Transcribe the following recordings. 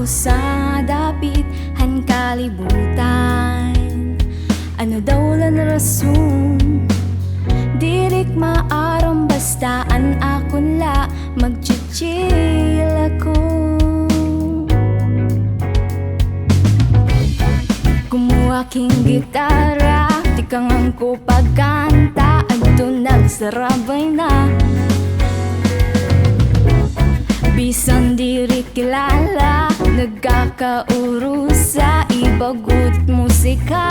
sa dapit han kalibutan. Ano daw lan rason dirik maaram bastaan akon la magchichil ako. Kumuha king gitara, di kang angko pagkanta, adto nagsarabay na. Bisan diri kilala, nagkakauro sa ibagut musika.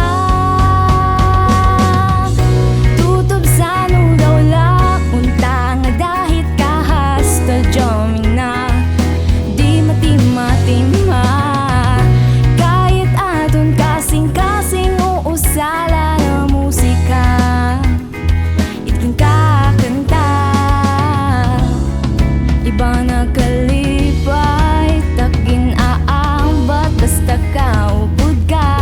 Tutob sa no daw la, unta nga dahit kahasta jamming na. Di matima-tima, kahit aton kasing-kasing uusala na musika. Iting kakanta, iba na kalipay, takin aambat basta kaupod ka.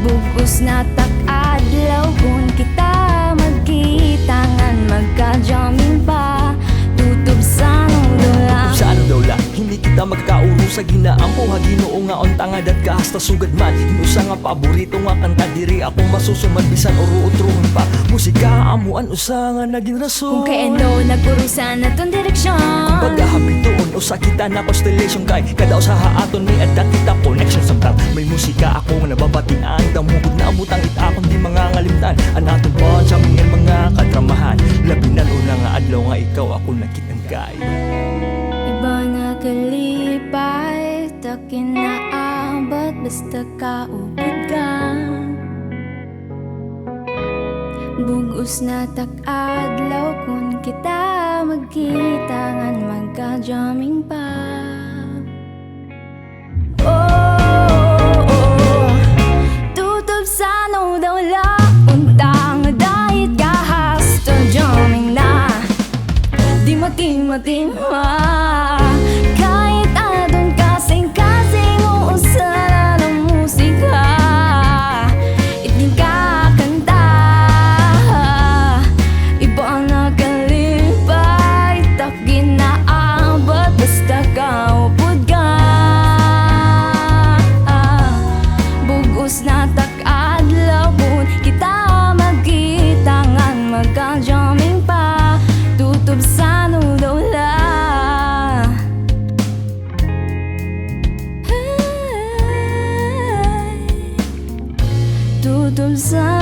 Bugos na tak-adlaw kung kita magkitangan, magka-jamming pa, tutob sa nung dula. Sa ano daw la, hindi kita magkauro sa ginaampo ha Ginoo nga onta nga dat ka hasta sugad man. Inusa nga paborito nga kanta diri ako masusumad bisan uru-utruhon pa. Musika amuan usa nga naging rason. Kung kaeno nagpurusan na ton direksyon, Kumbaga habituon usa kita na constellation kay kada usa haaton may adda kita connection sa tap. May musika ako nga nababatian, damugod na abutang itakon di mga ngalimtan. Anaton pa sa mga kadramahan, labi na una nga adlaw nga ikaw ako nakitang kay. iba na kalipay, takin na abat basta kaupod ka. Bugos na tak-adlaw kung kita magkitangan, magka-jamming pa. Oh, tutob sa no daw la, untang dahit kahasta jamming na. Di matima-tima, kahit adon kasing-kasing uusala ng musika. Iting kakanta, iba na kalipay, takin na abat basta kaupod ka. Bugos na tak-adlaw kung kita magkitangan, magka-jamming pa, tutob sa no daw la. Tutob sa